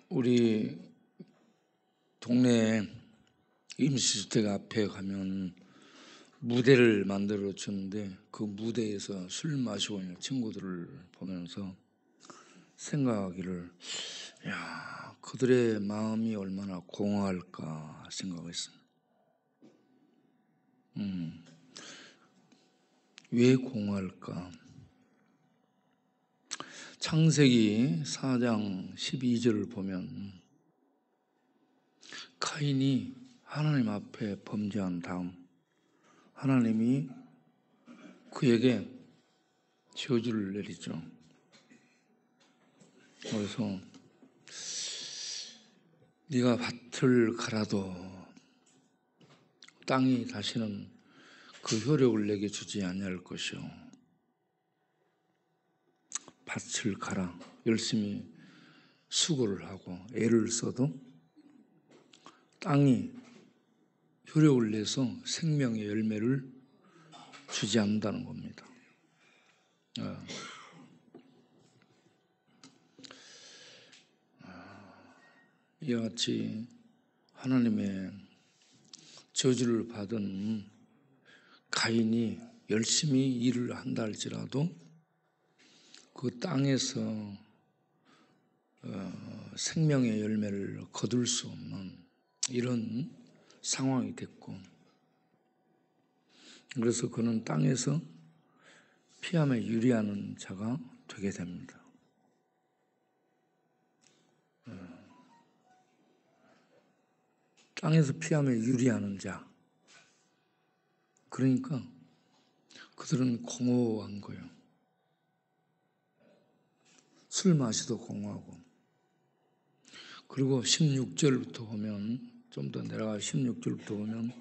우리 동네 임시주택 앞에 가면 무대를 만들어 주는데 그 무대에서 술 마시고 있는 친구들을 보면서 생각하기를, 야, 그들의 마음이 얼마나 공허할까 생각했습니다. 왜 공허할까? 창세기 4장 12절을 보면 카인이 하나님 앞에 범죄한 다음 하나님이 그에게 저주를 내리죠. 그래서 네가 밭을 갈아도 땅이 다시는 그 효력을 내게 주지 아니할 것이요. 밭을 갈아 열심히 수고를 하고 애를 써도 땅이 효력을 내서 생명의 열매를 주지 않는다는 겁니다. 이와 같이 하나님의 저주를 받은 가인이 열심히 일을 한다 할지라도 그 땅에서 생명의 열매를 거둘 수 없는 이런 상황이 됐고, 그래서 그는 땅에서 피함에 유리하는 자가 되게 됩니다. 땅에서 피함에 유리하는 자. 그러니까 그들은 공허한 거예요. 술 마시도 공허하고. 그리고 16절부터 보면, 좀 더 내려가 16절부터 보면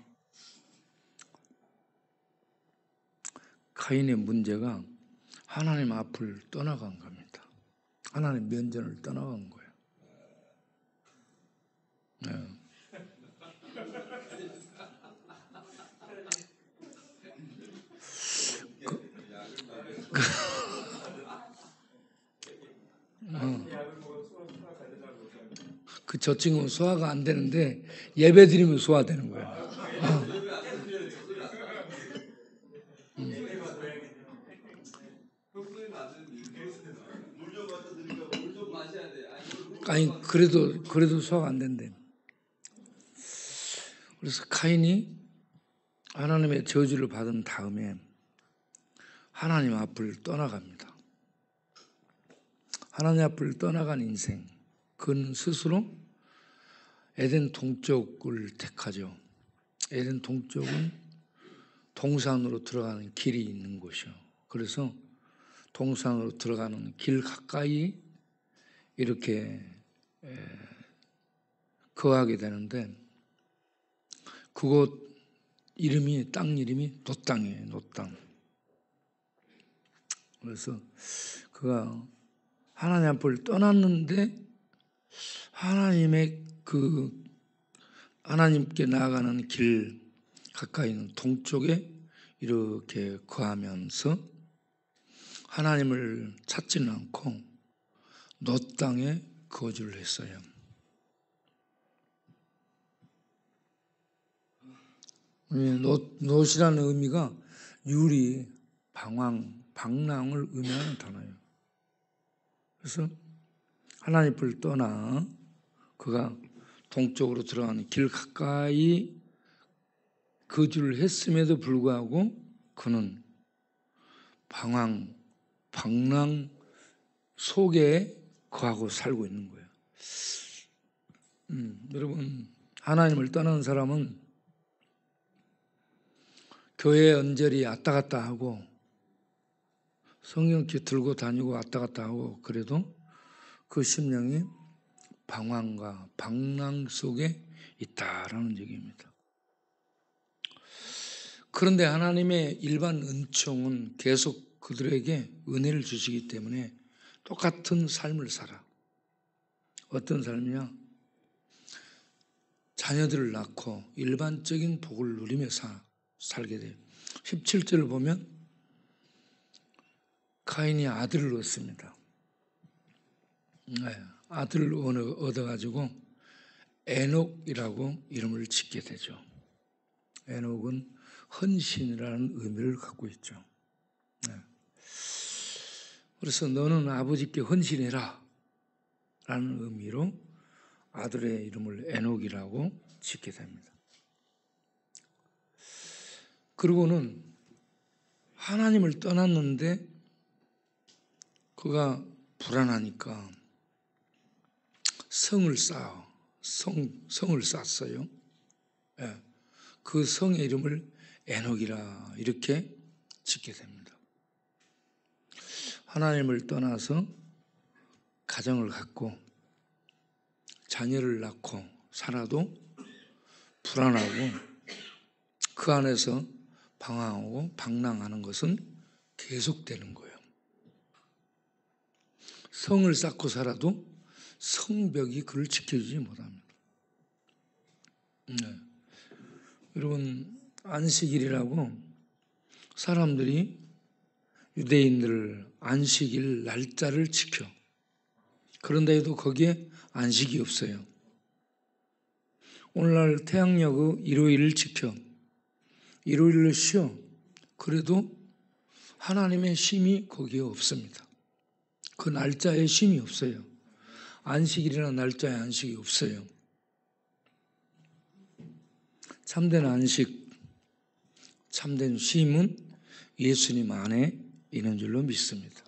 카인의 문제가 하나님 앞을 떠나간 겁니다. 하나님 면전을 떠나간 거예요. 네. 저 친구는 소화가 안 되는데 예배 드리면 소화되는 거예요. 아니 그래도 소화가 안 된대. 그래서 카인이 하나님의 저주를 받은 다음에 하나님 앞을 떠나갑니다. 하나님 앞을 떠나간 인생, 그는 스스로 에덴 동쪽을 택하죠. 에덴 동쪽은 동산으로 들어가는 길이 있는 곳이요. 그래서 동산으로 들어가는 길 가까이 이렇게 거하게 되는데, 그곳 이름이, 땅 이름이 노땅이에요. 노땅. 그래서 그가 하나님 앞을 떠났는데 하나님께 나아가는 길 가까이 있는 동쪽에 이렇게 거하면서 하나님을 찾지는 않고 노 땅에 거주를 했어요. 노시라는 의미가 유리, 방황, 방랑을 의미하는 단어예요. 그래서 하나님을 떠나 그가 동쪽으로 들어가는 길 가까이 거주를 했음에도 불구하고 그는 방황, 방랑 속에 거하고 살고 있는 거예요. 여러분, 하나님을 떠나는 사람은 교회 언저리 왔다 갔다 하고 성경책 들고 다니고 왔다 갔다 하고, 그래도 그 심령이 방황과 방랑 속에 있다라는 얘기입니다. 그런데 하나님의 일반 은총은 계속 그들에게 은혜를 주시기 때문에 똑같은 삶을 살아. 어떤 삶이냐? 자녀들을 낳고 일반적인 복을 누리며 살게 돼요. 17절을 보면 카인이 아들을 얻습니다. 아들을 얻어가지고 에녹이라고 이름을 짓게 되죠. 에녹은 헌신이라는 의미를 갖고 있죠. 그래서 너는 아버지께 헌신해라 라는 의미로 아들의 이름을 에녹이라고 짓게 됩니다. 그리고는 하나님을 떠났는데 그가 불안하니까 성을 쌓았어요. 그 성의 이름을 에녹이라 이렇게 짓게 됩니다. 하나님을 떠나서 가정을 갖고 자녀를 낳고 살아도 불안하고 그 안에서 방황하고 방랑하는 것은 계속되는 거예요. 성을 쌓고 살아도 성벽이 그를 지켜주지 못합니다. 여러분, 안식일이라고 사람들이 유대인들 안식일 날짜를 지켜. 그런데 해도 거기에 안식이 없어요. 오늘날 태양력의 일요일을 지켜. 일요일을 쉬어. 그래도 하나님의 쉼이 거기에 없습니다. 그 날짜에 쉼이 없어요. 안식일이나 날짜에 안식이 없어요. 참된 안식, 참된 쉼은 예수님 안에 있는 줄로 믿습니다.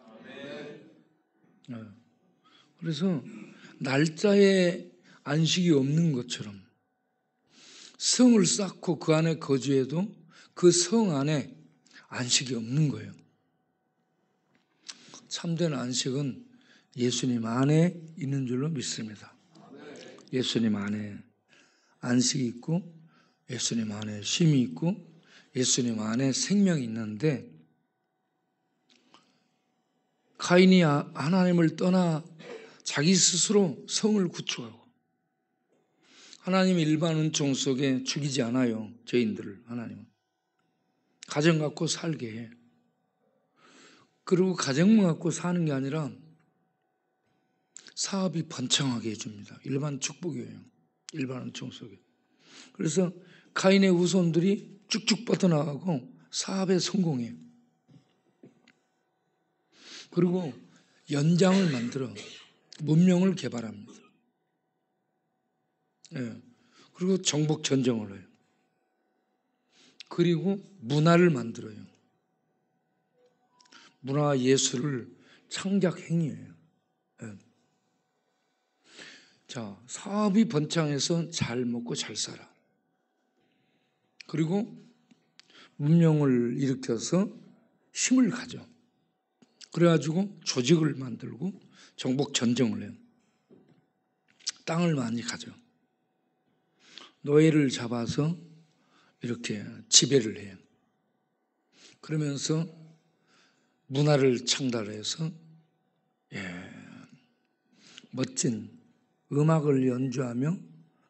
그래서 날짜에 안식이 없는 것처럼 성을 쌓고 그 안에 거주해도 그 성 안에 안식이 없는 거예요. 참된 안식은 예수님 안에 있는 줄로 믿습니다. 예수님 안에 안식이 있고 예수님 안에 쉼이 있고 예수님 안에 생명이 있는데 가인이 하나님을 떠나 자기 스스로 성을 구축하고 하나님의 일반 은총 속에 죽이지 않아요. 죄인들을 하나님은. 가정 갖고 살게 해. 그리고 가정만 갖고 사는 게 아니라 사업이 번창하게 해줍니다. 일반 축복이에요. 일반 은총 속에. 그래서 가인의 후손들이 쭉쭉 뻗어나가고 사업에 성공해요. 그리고 연장을 만들어 문명을 개발합니다. 그리고 정복 전쟁을 해요. 그리고 문화를 만들어요. 문화와 예술을 창작 행위예요. 자, 사업이 번창해서 잘 먹고 잘 살아. 그리고 문명을 일으켜서 힘을 가져. 그래가지고 조직을 만들고 정복 전쟁을 해요. 땅을 많이 가져. 노예를 잡아서 이렇게 지배를 해요. 그러면서 문화를 창달해서 멋진 음악을 연주하며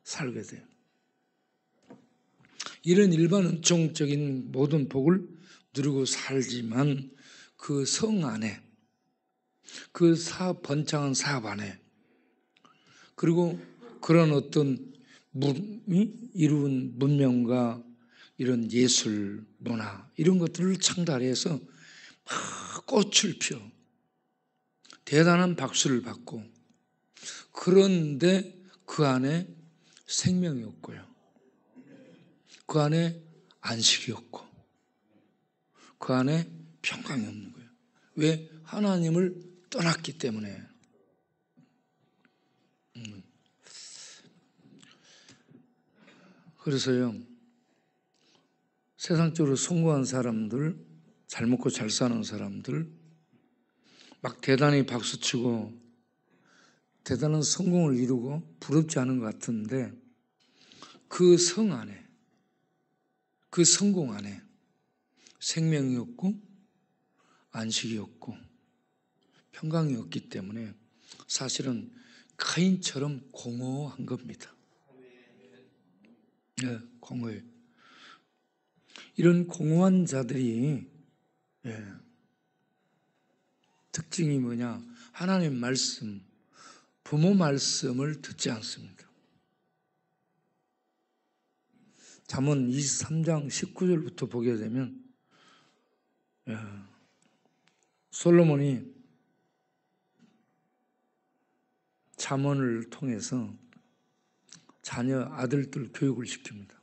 살게 돼요. 이런 일반 은총적인 모든 복을 누리고 살지만 그 성 안에 그 번창한 사업 안에 그리고 그런 어떤 이룬 문명과 이런 예술, 문화 이런 것들을 창달해서 막 꽃을 피워 대단한 박수를 받고 그런데 그 안에 생명이 없고요. 그 안에 안식이 없고 그 안에 평강이 없는 거예요. 왜? 하나님을 떠났기 때문에. 그래서요, 세상적으로 성공한 사람들, 잘 먹고 잘 사는 사람들, 막 대단히 박수치고 대단한 성공을 이루고 부럽지 않은 것 같은데 그 성 안에, 그 성공 안에 생명이 없고 안식이 없고 평강이 없기 때문에 사실은 가인처럼 공허한 겁니다. 공허해요. 이런 공허한 자들이 특징이 뭐냐? 하나님 말씀, 부모 말씀을 듣지 않습니다. 잠언 23장 19절부터 보게 되면 솔로몬이 잠언을 통해서 자녀 아들들 교육을 시킵니다.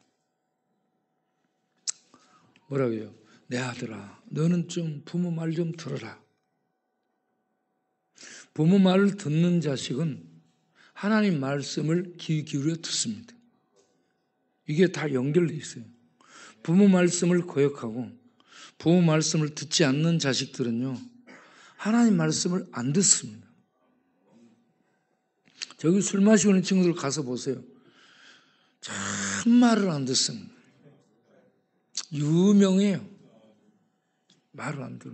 뭐라고 해요? 내 아들아, 너는 좀 부모 말 좀 들어라. 부모 말을 듣는 자식은 하나님 말씀을 귀 기울여 듣습니다. 이게 다 연결되어 있어요. 부모 말씀을 거역하고 부모 말씀을 듣지 않는 자식들은요, 하나님 말씀을 안 듣습니다. 저기 술 마시고 있는 친구들 가서 보세요. 참 말을 안 듣습니다. 유명해요. 말을 안 들어.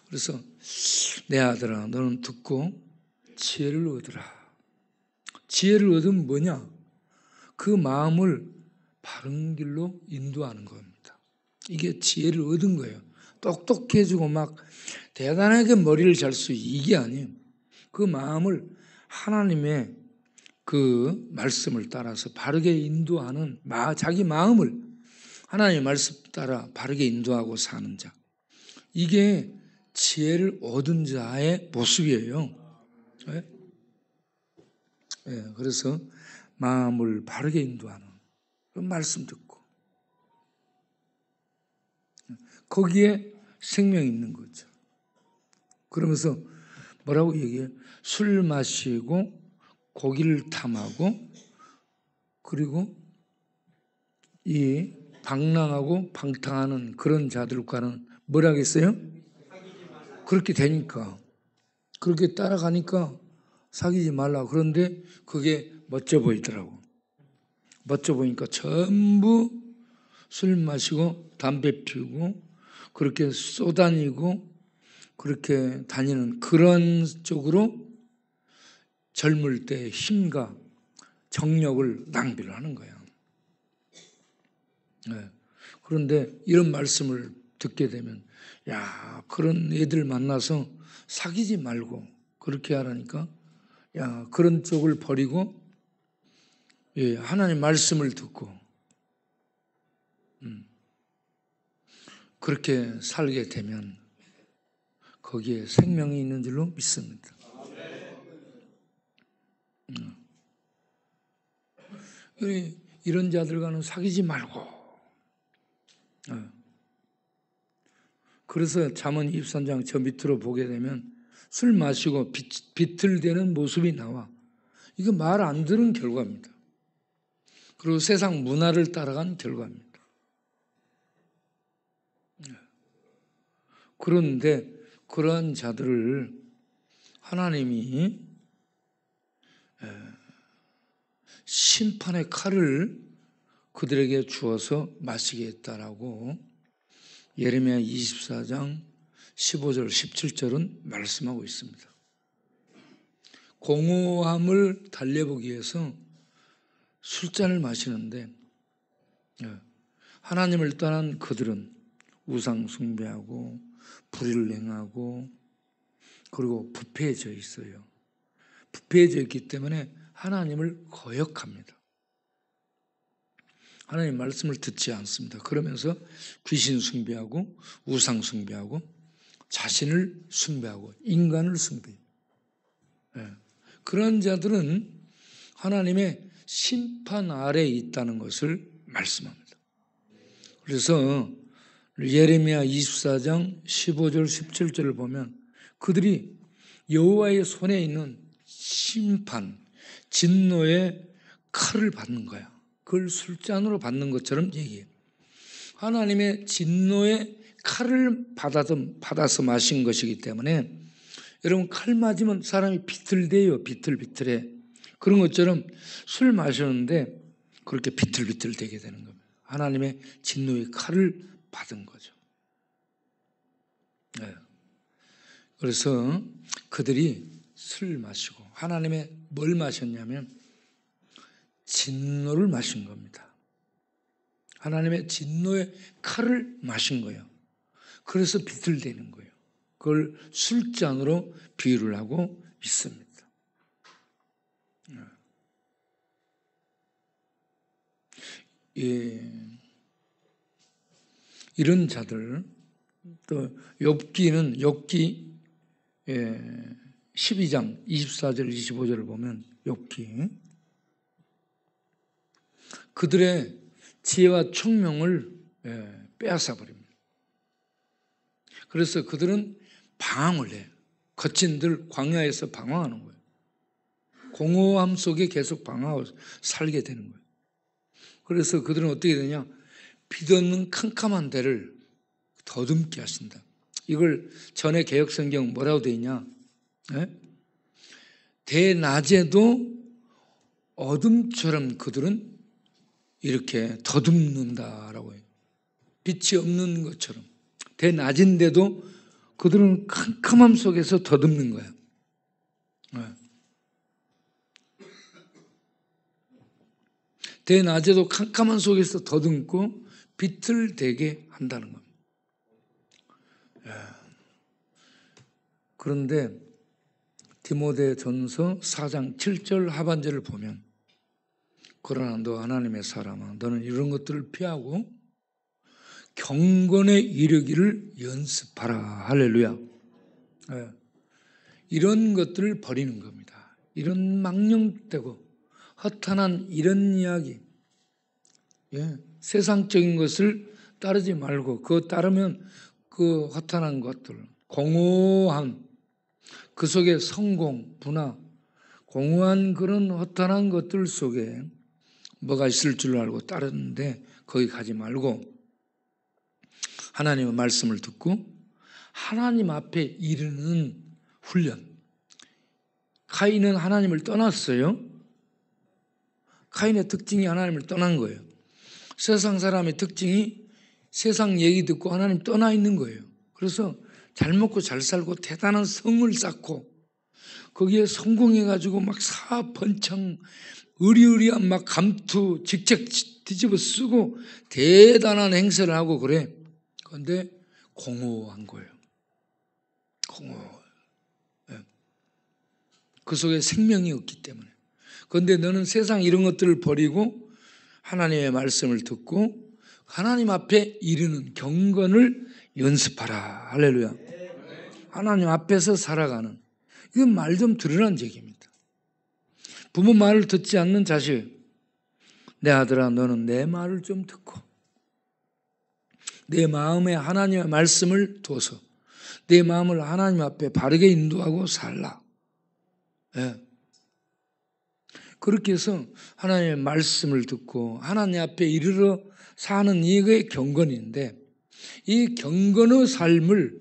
그래서 내 아들아, 너는 듣고 지혜를 얻으라. 지혜를 얻으면 뭐냐? 그 마음을 바른 길로 인도하는 겁니다. 이게 지혜를 얻은 거예요. 똑똑해지고 막 대단하게 머리를 잘 수 이게 아니에요. 그 마음을 하나님의 그 말씀을 따라서 바르게 인도하는 자기 마음을 하나님의 말씀 따라 바르게 인도하고 사는 자. 이게 지혜를 얻은 자의 모습이에요. 네? 네, 그래서 마음을 바르게 인도하는 그 말씀 듣고 거기에 생명이 있는 거죠. 그러면서 뭐라고 얘기해요? 술 마시고 고기를 탐하고 그리고 이 방랑하고 방탕하는 그런 자들과는 뭐라 하겠어요? 그렇게 되니까 그렇게 따라가니까 사귀지 말라. 그런데 그게 멋져 보이더라고. 멋져 보이니까 전부 술 마시고 담배 피우고 그렇게 쏘다니고 그렇게 다니는 그런 쪽으로 젊을 때 힘과 정력을 낭비를 하는 거예요. 네. 그런데 이런 말씀을 듣게 되면 야, 그런 애들 만나서 사귀지 말고 그렇게 하라니까 야, 그런 쪽을 버리고 하나님 말씀을 듣고 그렇게 살게 되면 거기에 생명이 있는 줄로 믿습니다. 이런 자들과는 사귀지 말고. 그래서 잠언 23장 저 밑으로 보게 되면 술 마시고 비틀대는 모습이 나와. 이거 말 안 들은 결과입니다. 그리고 세상 문화를 따라간 결과입니다. 그런데 그러한 자들을 하나님이 심판의 칼을 그들에게 주어서 마시게 했다라고 예레미야 24장 15절 17절은 말씀하고 있습니다. 공허함을 달래보기 위해서 술잔을 마시는데 하나님을 떠난 그들은 우상 숭배하고 불의를 행하고 그리고 부패해져 있어요. 부패해져 있기 때문에 하나님을 거역합니다. 하나님 말씀을 듣지 않습니다. 그러면서 귀신 숭배하고 우상 숭배하고 자신을 숭배하고 인간을 숭배해요. 그런 자들은 하나님의 심판 아래에 있다는 것을 말씀합니다. 그래서 예레미야 24장 15절 17절을 보면 그들이 여호와의 손에 있는 심판, 진노의 칼을 받는 거야. 그걸 술잔으로 받는 것처럼 얘기해요. 하나님의 진노의 칼을 받아서 마신 것이기 때문에 여러분 칼 맞으면 사람이 비틀대요. 비틀비틀해. 그런 것처럼 술 마셨는데 그렇게 비틀비틀 되게 되는 겁니다. 하나님의 진노의 칼을 받은 거죠. 네. 그래서 그들이 술 마시고 하나님의 뭘 마셨냐면 진노를 마신 겁니다. 하나님의 진노의 칼을 마신 거예요. 그래서 비틀대는 거예요. 그걸 술잔으로 비유를 하고 있습니다. 예, 이런 자들, 또 욥기 12장 24절 25절을 보면 욥기 그들의 지혜와 총명을 빼앗아 버립니다. 그래서 그들은 방황을 해요. 거친들 광야에서 방황하는 거예요. 공허함 속에 계속 방황하고 살게 되는 거예요. 그래서 그들은 어떻게 되냐? 빛없는 캄캄한 데를 더듬게 하신다. 이걸 전에 개역성경 뭐라고 되어 있냐? 대낮에도 어둠처럼 그들은 이렇게 더듬는다라고 해요. 빛이 없는 것처럼. 대낮인데도 그들은 캄캄함 속에서 더듬는 거예요. 대낮에도 캄캄한 속에서 더듬고 빛을 되게 한다는 겁니다. 그런데 디모데전서 4장 7절 하반절을 보면 그러나 너 하나님의 사람아 너는 이런 것들을 피하고 경건에 이르기를 연습하라. 할렐루야. 이런 것들을 버리는 겁니다. 이런 망령되고 허탄한 이런 이야기, 세상적인 것을 따르지 말고 그거 따르면 그 허탄한 것들, 공허함, 그 속에 성공, 분화, 공허한 그런 허탄한 것들 속에 뭐가 있을 줄 알고 따르는데 거기 가지 말고 하나님의 말씀을 듣고 하나님 앞에 이르는 훈련. 카인은 하나님을 떠났어요. 카인의 특징이 하나님을 떠난 거예요. 세상 사람의 특징이 세상 얘기 듣고 하나님 떠나 있는 거예요. 그래서 잘 먹고 잘 살고 대단한 성을 쌓고 거기에 성공해가지고 막 사업 번창 의리의리한 막 감투 직책 뒤집어 쓰고 대단한 행세를 하고 그래. 그런데 공허한 거예요. 공허. 그 속에 생명이 없기 때문에. 그런데 너는 세상 이런 것들을 버리고 하나님의 말씀을 듣고 하나님 앞에 이르는 경건을 연습하라. 할렐루야. 하나님 앞에서 살아가는. 이건 말 좀 들으라는 얘기입니다. 부모 말을 듣지 않는 자식, 내 아들아 너는 내 말을 좀 듣고 내 마음에 하나님의 말씀을 둬서 내 마음을 하나님 앞에 바르게 인도하고 살라. 그렇게 해서 하나님의 말씀을 듣고 하나님 앞에 이르러 사는 이게 경건인데 이 경건의 삶을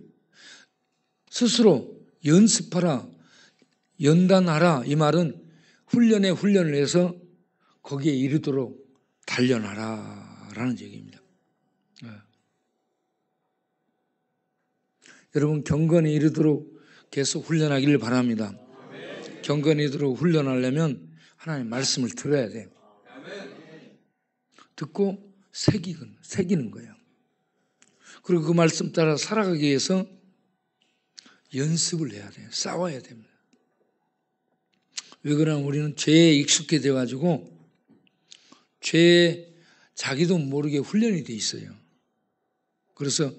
스스로 연습하라, 연단하라. 이 말은 훈련에 훈련을 해서 거기에 이르도록 단련하라 라는 얘기입니다. 여러분 경건에 이르도록 계속 훈련하기를 바랍니다. 경건에 이르도록 훈련하려면 하나님의 말씀을 들어야 돼요. 듣고 새기는 거예요. 그리고 그 말씀 따라 살아가기 위해서 연습을 해야 돼요. 싸워야 됩니다. 왜 그러냐면 우리는 죄에 익숙해져 가지고 죄에 자기도 모르게 훈련이 돼 있어요. 그래서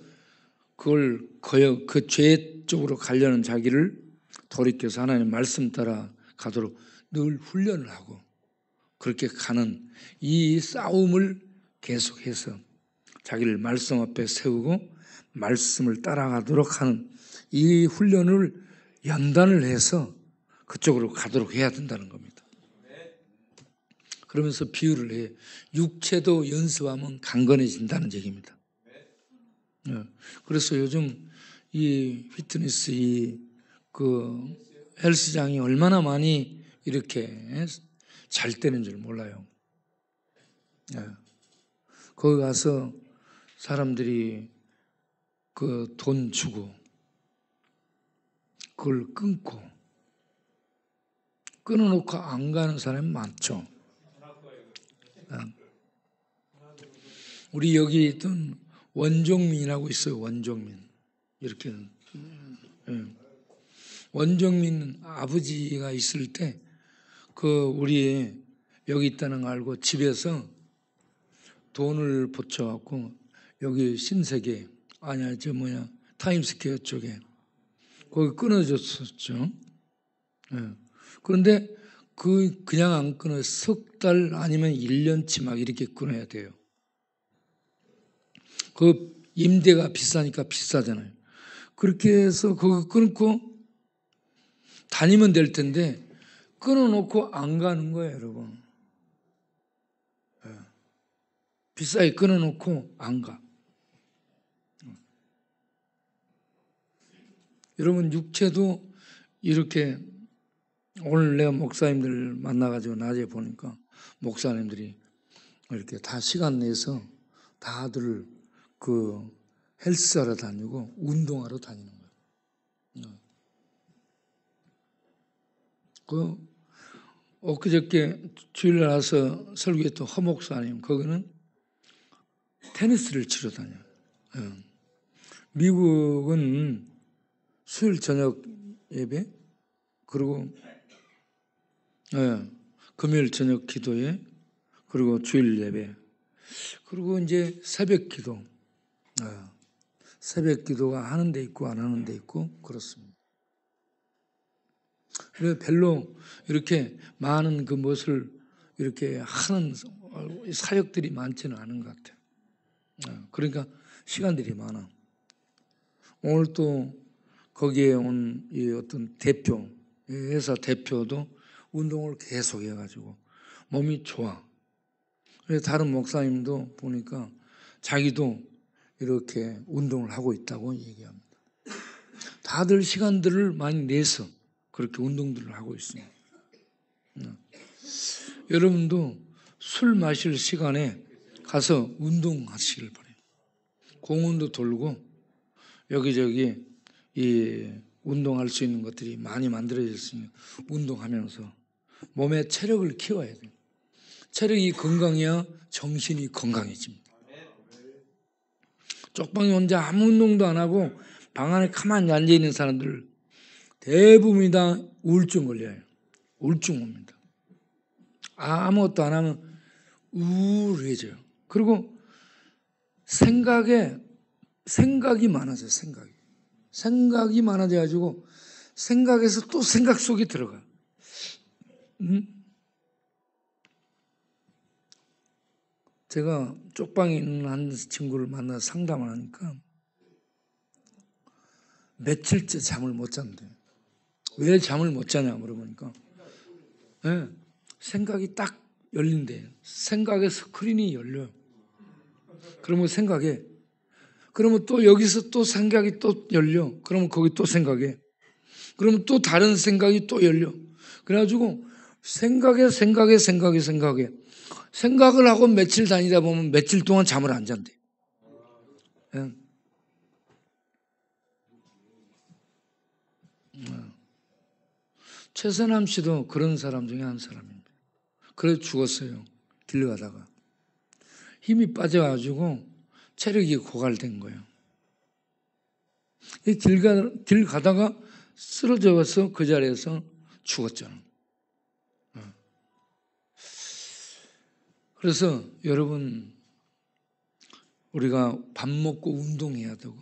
그걸 그 죄 쪽으로 가려는 자기를 돌이켜서 하나님 말씀 따라 가도록 늘 훈련을 하고 그렇게 가는 이 싸움을 계속해서 자기를 말씀 앞에 세우고 말씀을 따라가도록 하는 이 훈련을 연단을 해서 그쪽으로 가도록 해야 된다는 겁니다. 그러면서 비유를 해. 육체도 연습하면 강건해진다는 얘기입니다. 그래서 요즘 이 피트니스 그 헬스장이 얼마나 많이 이렇게 잘 되는 줄 몰라요. 거기 가서 사람들이 그 돈 주고 그걸 끊어놓고 안 가는 사람이 많죠. 우리 여기 있던 원종민이라고 있어요. 원종민. 이렇게. 원종민 아버지가 있을 때 그 우리 여기 있다는 거 알고 집에서 돈을 붙여갖고 여기 신세계 아니야 타임스퀘어 쪽에 거기 끊어졌었죠. 예. 그런데 그냥 안 끊어 석 달 아니면 1년치 막 이렇게 끊어야 돼요. 그 임대가 비싸니까 비싸잖아요. 그렇게 해서 그거 끊고 다니면 될 텐데 끊어놓고 안 가는 거예요, 여러분. 예. 비싸게 끊어놓고 안 가. 여러분 육체도 이렇게 오늘 내가 목사님들 만나가지고 낮에 보니까 목사님들이 이렇게 다 시간 내서 다들 그 헬스하러 다니고 운동하러 다니는 거예요. 그 엊그저께 주일날 와서 설교했던 허 목사님 거기는 테니스를 치러 다녀요. 미국은 수요일 저녁 예배 그리고 금요일 저녁 기도회 그리고 주일 예배 그리고 이제 새벽 기도 새벽 기도가 하는 데 있고 안 하는 데 있고 그렇습니다. 그래서 별로 이렇게 많은 그 무엇을 이렇게 하는 사역들이 많지는 않은 것 같아요. 그러니까 시간들이 많아. 오늘 또 거기에 온 이 어떤 대표, 회사 대표도 운동을 계속 해가지고 몸이 좋아. 그래서 다른 목사님도 보니까 자기도 이렇게 운동을 하고 있다고 얘기합니다. 다들 시간들을 많이 내서 그렇게 운동들을 하고 있습니다. 여러분도 술 마실 시간에 가서 운동하시길 바래요. 공원도 돌고 여기저기 이 운동할 수 있는 것들이 많이 만들어졌으니 운동하면서 몸의 체력을 키워야 돼요. 체력이 건강해야 정신이 건강해집니다. 쪽방에 혼자 아무 운동도 안 하고 방 안에 가만히 앉아있는 사람들 대부분이 다 우울증 걸려요. 우울증 옵니다. 아무것도 안 하면 우울해져요. 그리고 생각이 많아져요. 생각이 많아져가지고 생각에서 또 생각 속에 들어가. 제가 쪽방에 있는 한 친구를 만나 상담을 하니까 며칠째 잠을 못 잔대요. 왜 잠을 못 자냐 물어보니까 생각이 딱 열린대요. 생각의 스크린이 열려요. 그러면 생각해. 그러면 또 여기서 또 생각이 또 열려. 그러면 거기 또 생각해. 그러면 또 다른 생각이 또 열려. 그래가지고 생각을 하고 며칠 다니다 보면 며칠 동안 잠을 안 잔대. 최선암 씨도 그런 사람 중에 한 사람입니다. 그래서 죽었어요. 길 가다가. 힘이 빠져가지고 체력이 고갈된 거예요. 길 가다가 쓰러져서 그 자리에서 죽었잖아. 그래서 여러분 우리가 밥 먹고 운동해야 되고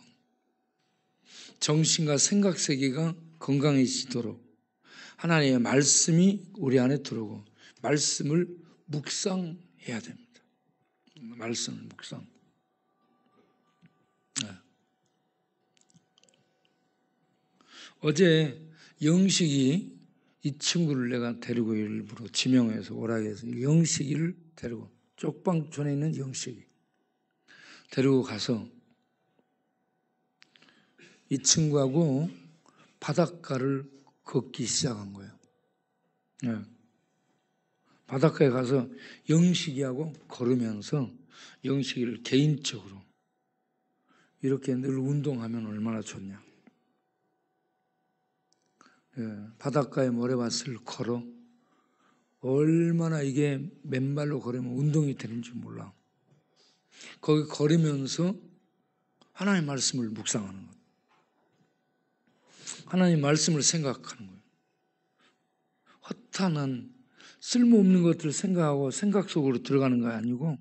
정신과 생각 세계가 건강해지도록 하나님의 말씀이 우리 안에 들어오고 말씀을 묵상해야 됩니다. 말씀을 묵상. 어제 영식이 이 친구를 내가 데리고 일부러 지명해서 오라고 해서 영식이를 데리고 쪽방촌에 있는 영식이 데리고 가서 이 친구하고 바닷가를 걷기 시작한 거예요. 바닷가에 가서 영식이하고 걸으면서 영식이를 개인적으로 이렇게 늘 운동하면 얼마나 좋냐. 바닷가에 모래밭을 걸어 얼마나 이게 맨발로 걸으면 운동이 되는지 몰라. 거기 걸으면서 하나님의 말씀을 묵상하는 거예요. 하나님의 말씀을 생각하는 거예요. 허탄한 쓸모없는 것들을 생각하고 생각 속으로 들어가는 거 아니고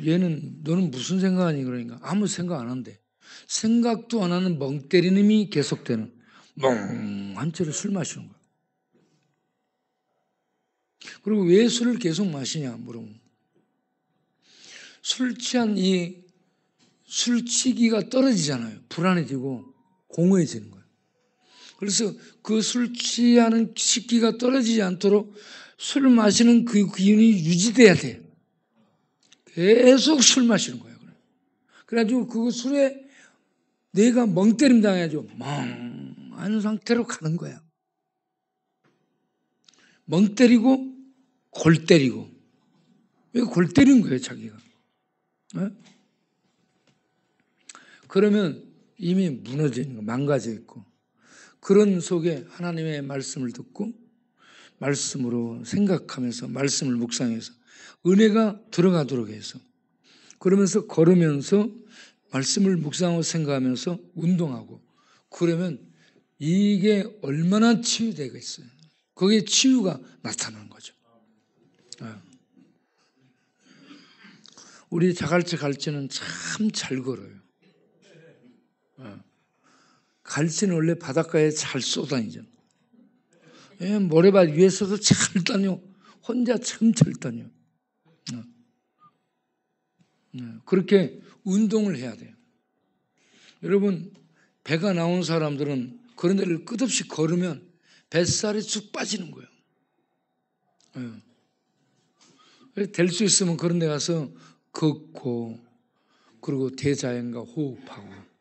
얘는 너는 무슨 생각하니? 그러니까 아무 생각 안 한대. 생각도 안 하는 멍 때리는 힘이 계속되는 멍한 채로 술 마시는 거야. 그리고 왜 술을 계속 마시냐 물으면 술 취한 이 술취기가 떨어지잖아요. 불안해지고 공허해지는 거예요. 그래서 그 술 취하는 식기가 떨어지지 않도록 술 마시는 그 기운이 유지돼야 돼요. 계속 술 마시는 거예요. 그래가지고 그 술에 뇌가 멍 때림 당해가지고 멍한 상태로 가는 거야. 멍 때리고 골 때리고. 왜 골 때린 거예요, 자기가? 네? 그러면 이미 무너져 있는 거, 망가져 있고. 그런 속에 하나님의 말씀을 듣고 말씀으로 생각하면서 말씀을 묵상해서 은혜가 들어가도록 해서 그러면서 걸으면서 말씀을 묵상하고 생각하면서 운동하고 그러면 이게 얼마나 치유되겠어요. 거기에 치유가 나타나는 거죠. 우리 자갈치 갈치는 참 잘 걸어요. 갈치는 원래 바닷가에 잘 쏘다니죠. 모래밭 위에서도 잘 다녀. 혼자 참 잘 다녀. 그렇게 운동을 해야 돼요. 여러분 배가 나온 사람들은 그런 데를 끝없이 걸으면 뱃살이 쭉 빠지는 거예요. 될 수 있으면 그런 데 가서 걷고 그리고 대자연과 호흡하고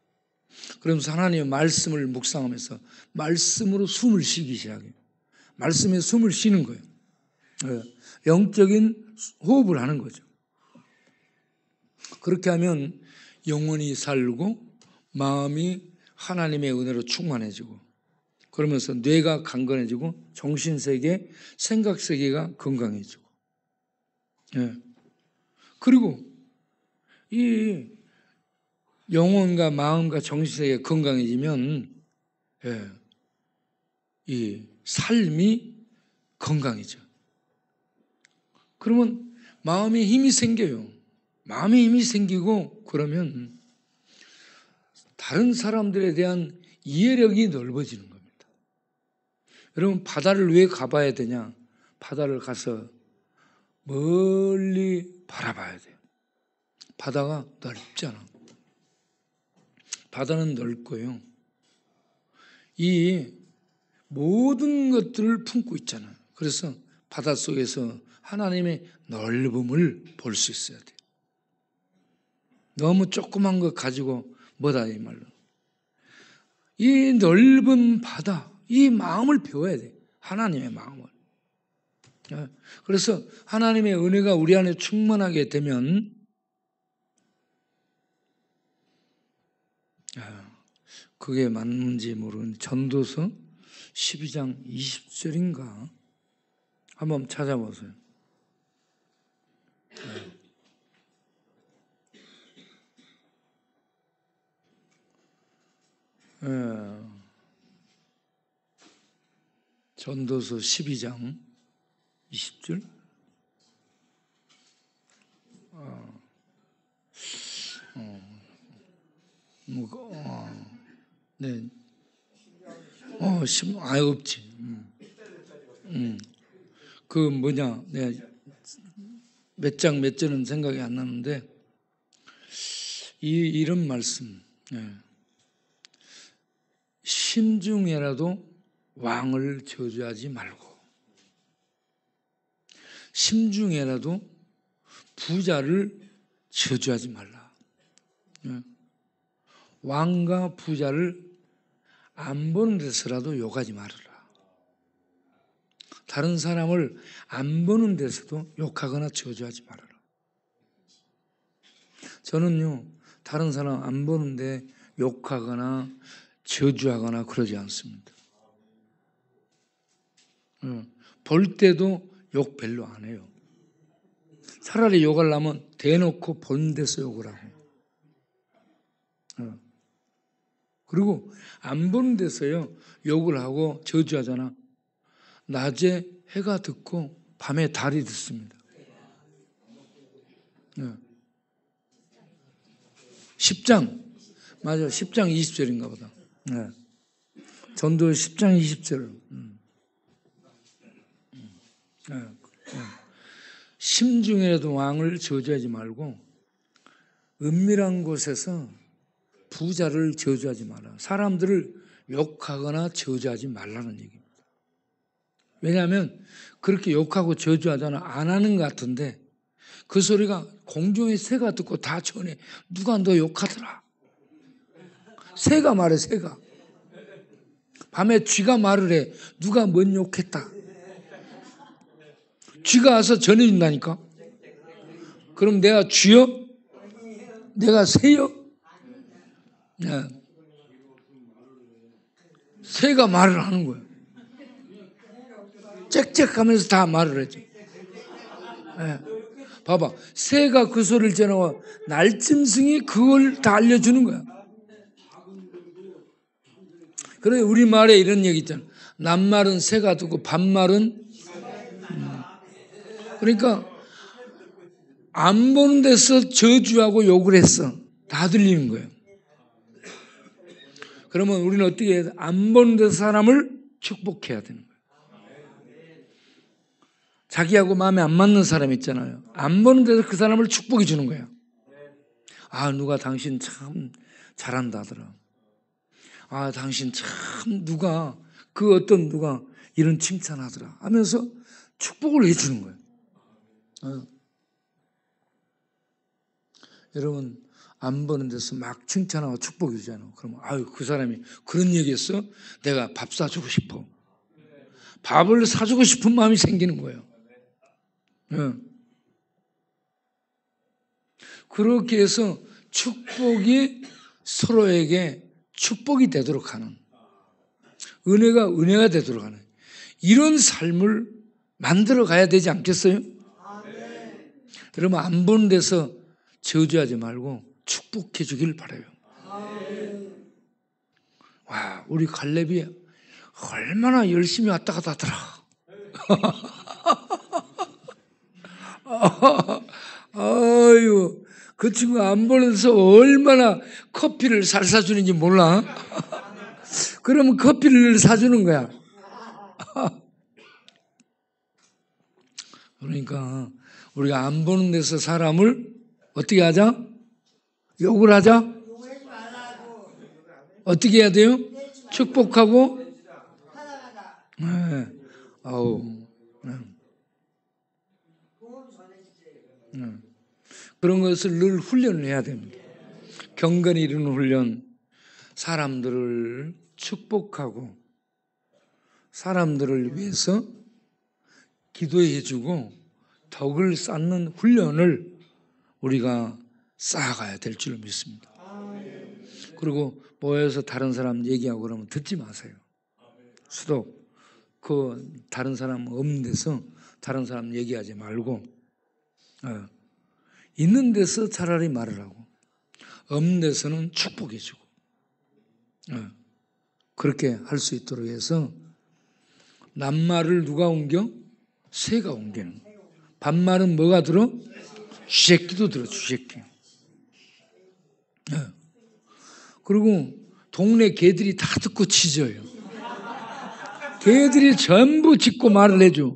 그러면서 하나님의 말씀을 묵상하면서 말씀으로 숨을 쉬기 시작해요. 말씀에 숨을 쉬는 거예요. 영적인 호흡을 하는 거죠. 그렇게 하면 영혼이 살고 마음이 하나님의 은혜로 충만해지고 그러면서 뇌가 강건해지고 정신세계, 생각세계가 건강해지고 그리고 이 영혼과 마음과 정신세계가 건강해지면 이 삶이 건강해져. 그러면 마음에 힘이 생겨요. 마음에 힘이 생기고 그러면 다른 사람들에 대한 이해력이 넓어지는 겁니다. 여러분 바다를 왜 가봐야 되냐? 바다를 가서 멀리 바라봐야 돼요. 바다가 넓잖아. 바다는 넓고요. 이 모든 것들을 품고 있잖아요. 그래서 바닷속에서 하나님의 넓음을 볼 수 있어야 돼요. 너무 조그만 거 가지고 뭐다 이 말로. 이 넓은 바다, 이 마음을 배워야 돼. 하나님의 마음을. 그래서 하나님의 은혜가 우리 안에 충만하게 되면 그게 맞는지 모르는 전도서 12장 20절인가 한번 찾아보세요. 전도서 12장 20절. 네. 없지. 그 뭐냐, 몇 장 몇 절은 생각이 안 나는데 이런 말씀. 심중에라도 왕을 저주하지 말고 심중에라도 부자를 저주하지 말라. 왕과 부자를 안 보는 데서라도 욕하지 말아라. 다른 사람을 안 보는 데서도 욕하거나 저주하지 말아라. 저는요, 다른 사람 안 보는데 욕하거나 저주하거나 그러지 않습니다. 볼 때도 욕 별로 안 해요. 차라리 욕하려면 대놓고 보는 데서 욕을 하고. 그리고 안 보는 데서요 욕을 하고 저주하잖아. 낮에 해가 듣고 밤에 달이 듣습니다. 10장. 맞아. 10장 20절인가 보다. 네. 전도 10장 20절. 네. 심중에라도 왕을 저주하지 말고 은밀한 곳에서 부자를 저주하지 마라. 사람들을 욕하거나 저주하지 말라는 얘기입니다. 왜냐하면 그렇게 욕하고 저주하잖아. 안 하는 것 같은데 그 소리가 공중의 새가 듣고 다 전해. 누가 너 욕하더라. 새가 말해. 새가. 밤에 쥐가 말을 해. 누가 뭔 욕했다. 쥐가 와서 전해준다니까. 그럼 내가 쥐요? 내가 새요? 네. 새가 말을 하는 거예요. 짹짹하면서 다 말을 하죠. 네. 봐봐. 새가 그 소리를 전하고 날짐승이 그걸 다 알려주는 거야. 그래 우리말에 이런 얘기 있잖아. 낱말은 새가 듣고 반말은 그러니까 안 보는 데서 저주하고 욕을 했어. 다 들리는 거예요. 그러면 우리는 어떻게 해야 돼? 안 보는 데서 사람을 축복해야 되는 거예요. 자기하고 마음에 안 맞는 사람 있잖아요. 안 보는 데서 그 사람을 축복해 주는 거예요. 아, 누가 당신 참 잘한다 하더라. 아, 당신 참 누가 이런 칭찬하더라 하면서 축복을 해 주는 거예요. 여러분 안 보는 데서 막 칭찬하고 축복해 주잖아요. 그러면 아유 그 사람이 그런 얘기했어? 내가 밥 사주고 싶어. 밥을 사주고 싶은 마음이 생기는 거예요. 그렇게 해서 축복이 서로에게 축복이 되도록 하는 은혜가 되도록 하는 이런 삶을 만들어 가야 되지 않겠어요? 여러분 안 보는 데서 저주하지 말고 축복해 주길 바라요. 와, 우리 갈렙이 얼마나 열심히 왔다 갔다 하더라. 아유, 그 친구 안 보는 데서 얼마나 커피를 잘 사주는지 몰라. 그러면 커피를 사주는 거야. 그러니까 우리가 안 보는 데서 사람을 어떻게 하자? 욕을 하자? 어떻게 해야 돼요? 축복하고? 네. 아우. 네. 네. 그런 것을 늘 훈련을 해야 됩니다. 경건히 이루는 훈련, 사람들을 축복하고 사람들을 위해서 기도해주고 덕을 쌓는 훈련을 우리가 쌓아가야 될 줄 믿습니다. 그리고 모여서 다른 사람 얘기하고 그러면 듣지 마세요. 수도 그 다른 사람 없는 데서 다른 사람 얘기하지 말고 있는 데서 차라리 말을 하고 없는 데서는 축복해주고 그렇게 할 수 있도록 해서 낱말을 누가 옮겨? 새가 옮기는. 반말은 뭐가 들어? 쥐새끼도 들어. 쥐새끼. 그리고 동네 개들이 다 듣고 짖어요. 개들이 전부 짖고 말을 해줘.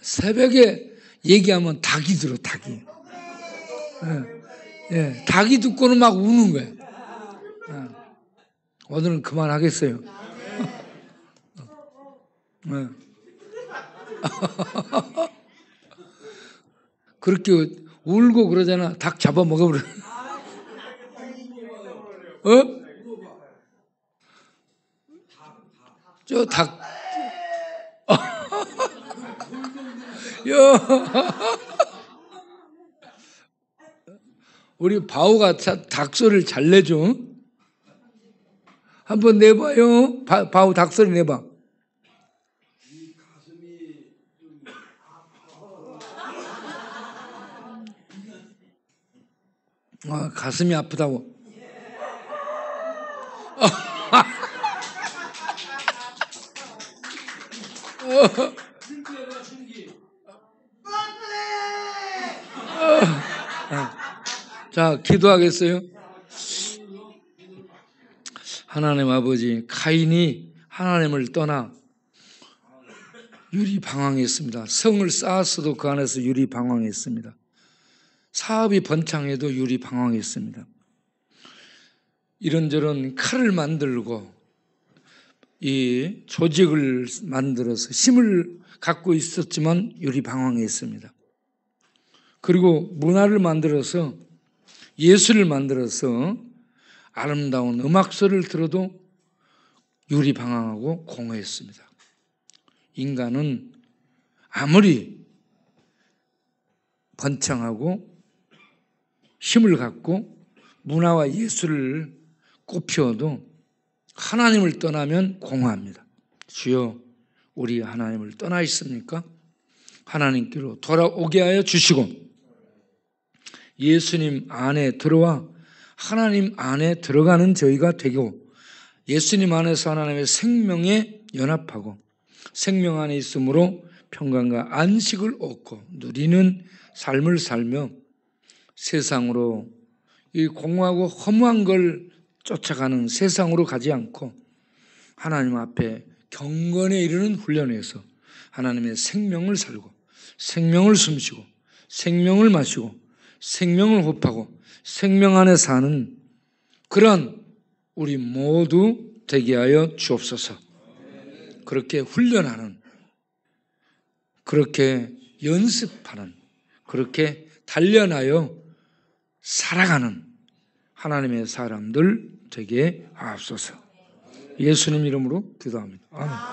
새벽에 얘기하면 닭이 들어. 닭이. 닭이 듣고는 막 우는 거야. 오늘은 그만하겠어요. 그렇게 울고 그러잖아. 닭 잡아 먹어버려. 저 닭. 우리 바우가 닭 소리를 잘 내줘. 한번 내봐요. 바우 닭 소리 내봐. 가슴이 아프다고. 자, 기도하겠어요? 하나님 아버지, 가인이 하나님을 떠나 유리방황했습니다. 성을 쌓았어도 그 안에서 유리방황했습니다. 사업이 번창해도 유리방황했습니다. 이런저런 칼을 만들고 이 조직을 만들어서 힘을 갖고 있었지만 유리방황했습니다. 그리고 문화를 만들어서 예술을 만들어서 아름다운 음악소리를 들어도 유리방황하고 공허했습니다. 인간은 아무리 번창하고 힘을 갖고 문화와 예술을 꽃피워도 하나님을 떠나면 공허합니다. 주여, 우리 하나님을 떠나 있습니까? 하나님께로 돌아오게 하여 주시고 예수님 안에 들어와 하나님 안에 들어가는 저희가 되고 예수님 안에서 하나님의 생명에 연합하고 생명 안에 있으므로 평강과 안식을 얻고 누리는 삶을 살며 세상으로 이 공허하고 허무한 걸 쫓아가는 세상으로 가지 않고 하나님 앞에 경건에 이르는 훈련에서 하나님의 생명을 살고 생명을 숨쉬고 생명을 마시고 생명을 호흡하고 생명 안에 사는 그런 우리 모두 되게 하여 주옵소서. 그렇게 훈련하는, 그렇게 연습하는, 그렇게 단련하여 살아가는 하나님의 사람들 되게 하옵소서. 예수님 이름으로 기도합니다. 아멘.